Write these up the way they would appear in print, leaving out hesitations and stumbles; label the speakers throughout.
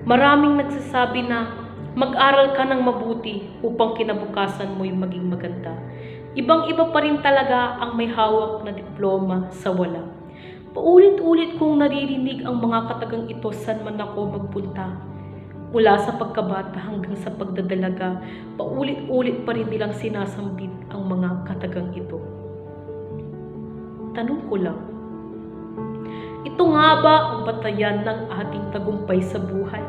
Speaker 1: Maraming nagsasabi na mag-aral ka ng mabuti upang kinabukasan mo'y maging maganda. Ibang-iba pa rin talaga ang may hawak na diploma sa wala. Paulit-ulit kong naririnig ang mga katagang ito saan man ako magpunta. Mula sa pagkabata hanggang sa pagdadalaga, paulit-ulit pa rin nilang sinasambit ang mga katagang ito. Tanong ko lang, ito nga ba ang batayan ng ating tagumpay sa buhay?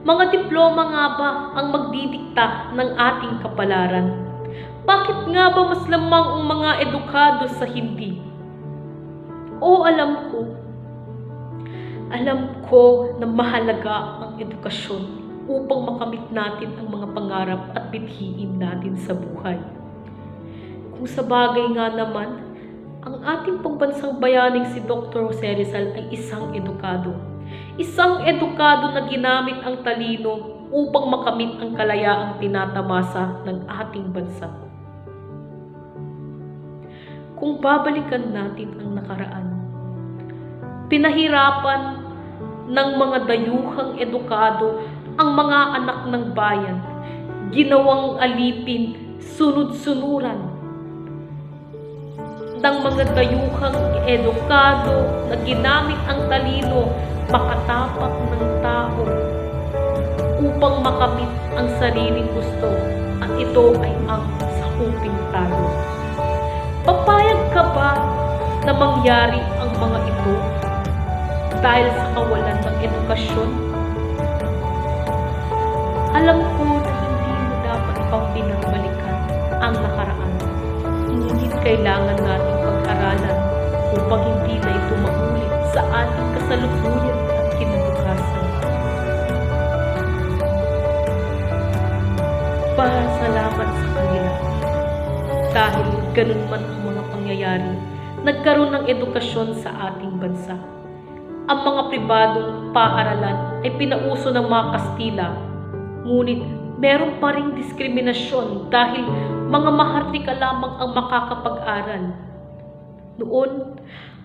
Speaker 1: Mga diploma nga ba ang magdidikta ng ating kapalaran? Bakit nga ba mas lamang ang mga edukado sa hindi? O alam ko na mahalaga ang edukasyon upang makamit natin ang mga pangarap at bithiin natin sa buhay. Kung sa bagay nga naman, ang ating pambansang bayaning si Dr. Jose Rizal ay isang edukado. Isang edukado na ginamit ang talino upang makamit ang kalayaang tinatamasa ng ating bansa. Kung babalikan natin ang nakaraan, pinahirapan ng mga dayuhang edukado ang mga anak ng bayan, ginawang alipin, sunod-sunuran ng mga dayuhang edukado na ginamit ang talino, makatapak ng tao upang makamit ang sariling gusto, at ito ay ang sakuping talo. Papayag ka ba na mangyari ang mga ito dahil sa kawalan ng edukasyon? Alam ko na hindi mo dapat pang binagbalikan ang nakaraan. Ngunit kailangan nating pag-aralan upang hindi na ito maulit sa ating kasalukuyan at kinabukasan. Pasalamat sa kanila. Dahil ganun man ang mga pangyayari, nagkaroon ng edukasyon sa ating bansa. Ang mga pribadong paaralan ay pinauso ng mga Kastila, ngunit meron pa ring diskriminasyon dahil mga maharlika lamang ang makakapag-aral. Noon,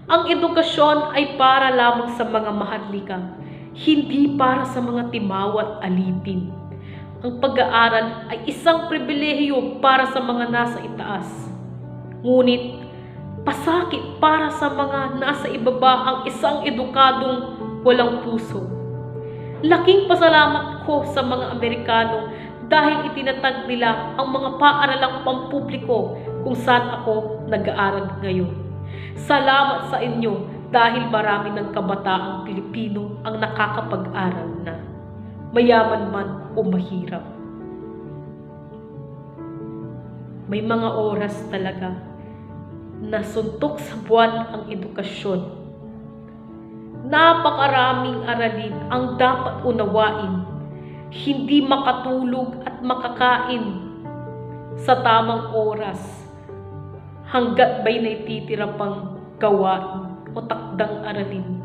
Speaker 1: ang edukasyon ay para lamang sa mga maharlika, hindi para sa mga timaw at alipin. Ang pag-aaral ay isang pribilehiyo para sa mga nasa itaas. Ngunit, pasakit para sa mga nasa ibaba ang isang edukadong walang puso. Laking pasalamat ko sa mga Amerikano dahil itinatag nila ang mga paaralang pampubliko kung saan ako nag-aaral ngayon. Salamat sa inyo dahil marami ng kabataang Pilipino ang nakakapag-aral na, mayaman man o mahirap. May mga oras talaga na suntok sa buwan ang edukasyon. Napakaraming aralin ang dapat unawain, hindi makatulog at makakain sa tamang oras hanggat ba'y naititira pang gawain o takdang aralin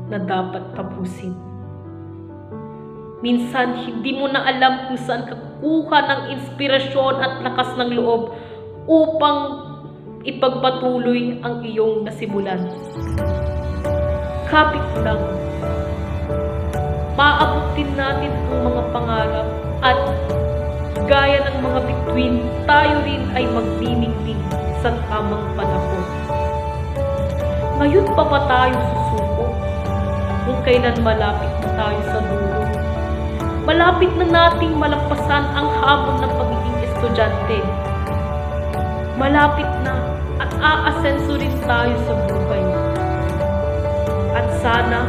Speaker 1: na dapat tapusin. Minsan, hindi mo na alam kung saan ka kukuha ng inspirasyon at lakas ng loob upang ipagpatuloy ang iyong nasimulan. Kapit lang. Maabutin natin ang mga pangarap at gaya ng mga bituin, tayo rin ay magniningning sa tamang panahon. Ngayon pa ba tayo susuko? Kung kailan malapit na tayo sa dulo? Malapit na nating malampasan ang hamon ng pagiging estudyante. Malapit na at aasenso rin tayo sa buhay. At sana,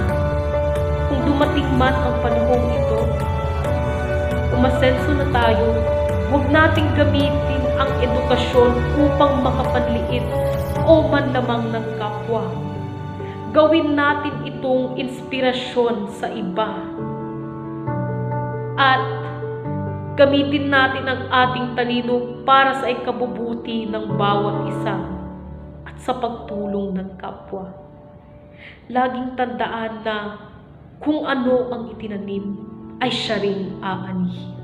Speaker 1: kung dumating man ang panahong ito, umasenso na tayo, huwag nating gamitin ang edukasyon upang makapanliit o manlamang ng kapwa. Gawin natin itong inspirasyon sa iba. At gamitin natin ang ating talino para sa ikabubuti ng bawat isa at sa pagtulong ng kapwa. Laging tandaan na kung ano ang itinanim ay siya ring aanihin.